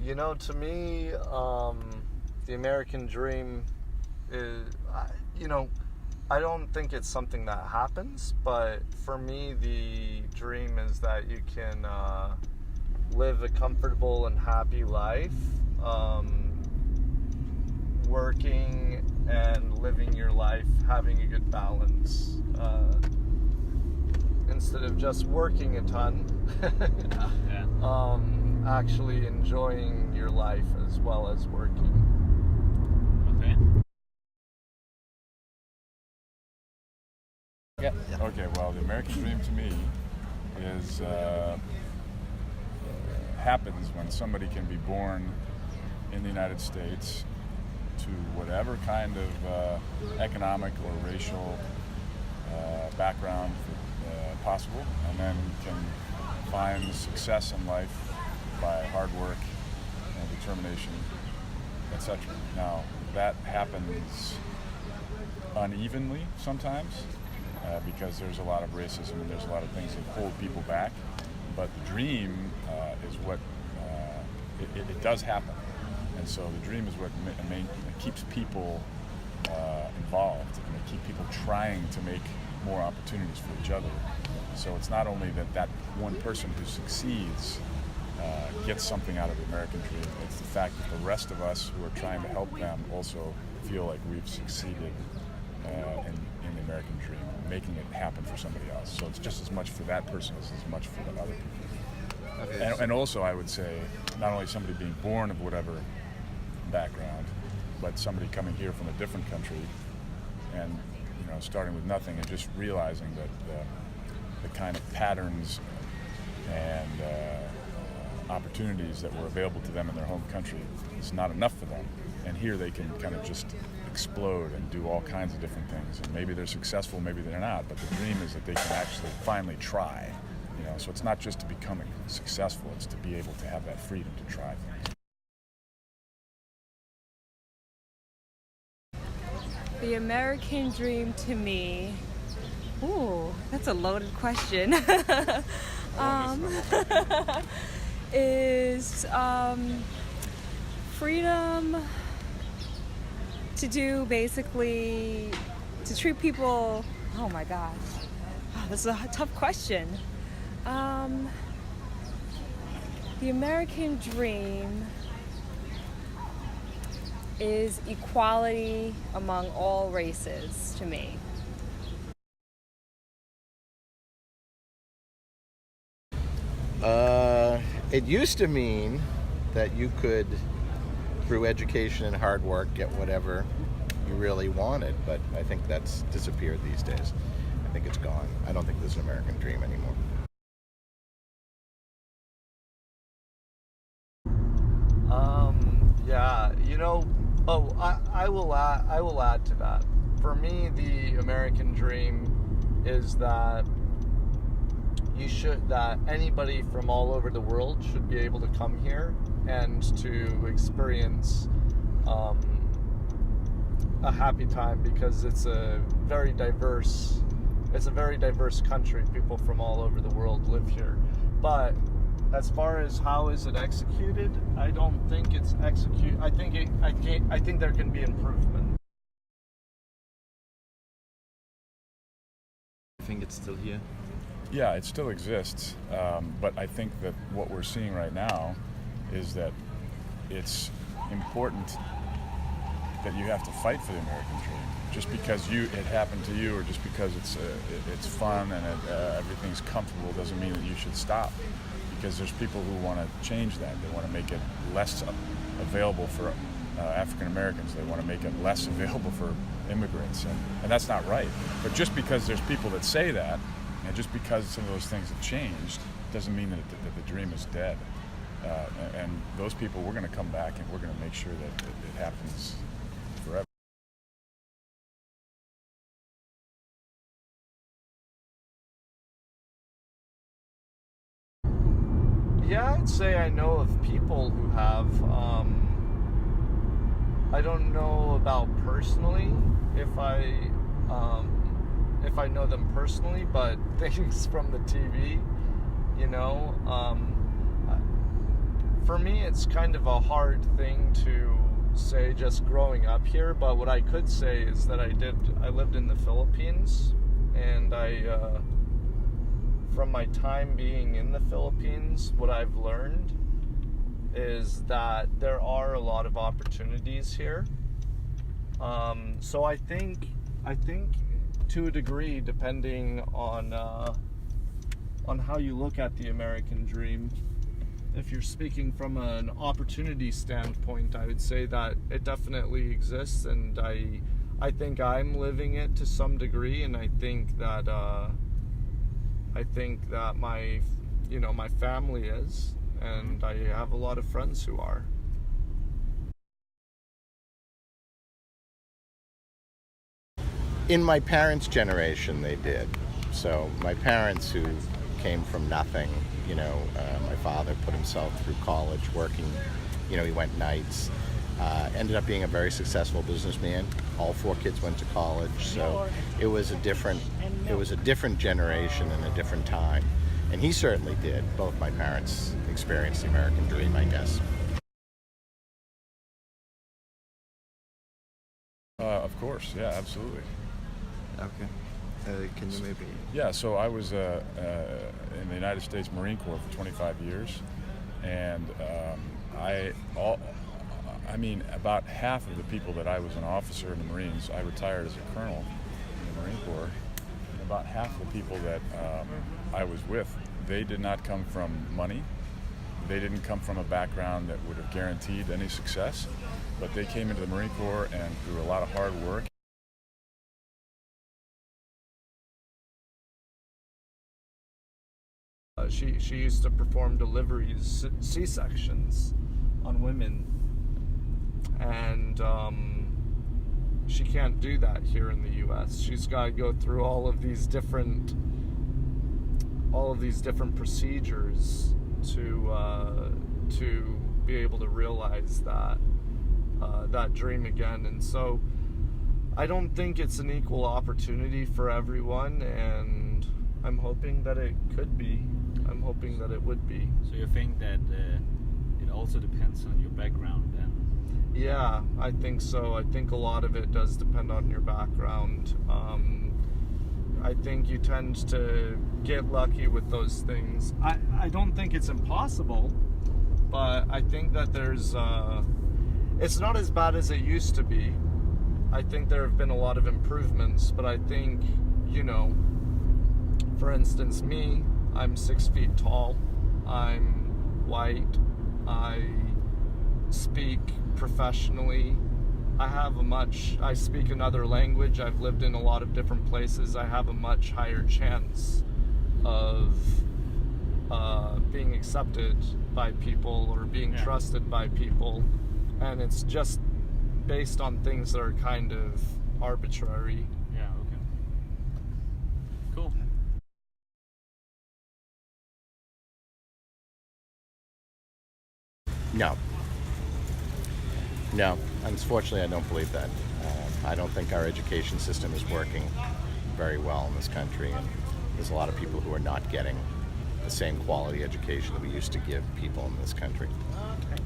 To me, the American dream is, I don't think it's something that happens, but for me, the dream is that you can live a comfortable and happy life, working and living your life, having a good balance, instead of just working a ton. Actually enjoying your life as well as working. Okay. Yeah. Okay, well, the American dream to me is happens when somebody can be born in the United States to whatever kind of economic or racial background possible, and then can find success in life by hard work and determination, etc. Now, that happens unevenly sometimes because there's a lot of racism and there's a lot of things that hold people back. But the dream is what it does happen, and so the dream is what keeps people involved, and it keeps people trying to make more opportunities for each other. So it's not only that one person who succeeds gets something out of the American dream, it's the fact that the rest of us who are trying to help them also feel like we've succeeded in the American dream, making it happen for somebody else. So it's just as much for that person as much for the other people. And also, I would say, not only somebody being born of whatever background, but somebody coming here from a different country and starting with nothing and just realizing that the kind of patterns and opportunities that were available to them in their home country is not enough for them. And here they can kind of just explode and do all kinds of different things. And maybe they're successful, maybe they're not, but the dream is that they can actually finally try. So it's not just to become successful, it's to be able to have that freedom to try things. The American dream to me, that's a loaded question, is freedom to do basically, to treat people, oh my gosh, this is a tough question. The American dream is equality among all races to me. It used to mean that you could, through education and hard work, get whatever you really wanted, but I think that's disappeared these days. I think it's gone. I don't think there's an American dream anymore. I will add to that. For me, the American dream is that that anybody from all over the world should be able to come here and to experience a happy time, because it's a very diverse country. People from all over the world live here. But as far as how is it executed, I don't think it's executed. I think there can be improvement. I think it's still here. Yeah, it still exists, but I think that what we're seeing right now is that it's important that you have to fight for the American dream. Just because it happened to you, or just because it's fun and everything's comfortable, doesn't mean that you should stop. Because there's people who want to change that. They want to make it less available for African Americans. They want to make it less available for immigrants, and that's not right. But just because there's people that say that, and just because some of those things have changed, doesn't mean that the dream is dead. And those people, we're going to come back and we're going to make sure that it happens forever. Yeah, I'd say I know of people who have. I don't know about personally if I know them personally, but things from the TV, for me, it's kind of a hard thing to say just growing up here, but what I could say is that I lived in the Philippines, and from my time being in the Philippines, what I've learned is that there are a lot of opportunities here. So I think to a degree, depending on how you look at the American dream, if you're speaking from an opportunity standpoint, I would say that it definitely exists, and I think I'm living it to some degree, and I think that my my family is, and I have a lot of friends who are. In my parents' generation, they did. So my parents, who came from nothing, my father put himself through college working, he went nights, ended up being a very successful businessman. All 4 kids went to college, so it was a different generation and a different time. And he certainly did. Both my parents experienced the American dream, I guess. Of course, yeah, absolutely. Okay. Can you maybe... Yeah, so I was in the United States Marine Corps for 25 years, and about half of the people that I was an officer in the Marines, I retired as a colonel in the Marine Corps, and about half the people that I was with, they did not come from money. They didn't come from a background that would have guaranteed any success, but they came into the Marine Corps and through a lot of hard work. She used to perform deliveries, C-sections on women, and she can't do that here in the U.S. She's got to go through all of these different procedures to be able to realize that dream again. And so I don't think it's an equal opportunity for everyone, and I'm hoping that it could be. I'm hoping that it would be. So you think that it also depends on your background then? Yeah, I think so. I think a lot of it does depend on your background. I think you tend to get lucky with those things. I don't think it's impossible, but I think that there's it's not as bad as it used to be. I think there have been a lot of improvements, but I think, for instance, me, I'm 6 feet tall, I'm white, I speak professionally, I speak another language, I've lived in a lot of different places, I have a much higher chance of being accepted by people or being trusted by people, and it's just based on things that are kind of arbitrary. Yeah, okay. Cool. No, unfortunately I don't believe that. I don't think our education system is working very well in this country, and there's a lot of people who are not getting the same quality education that we used to give people in this country. Okay.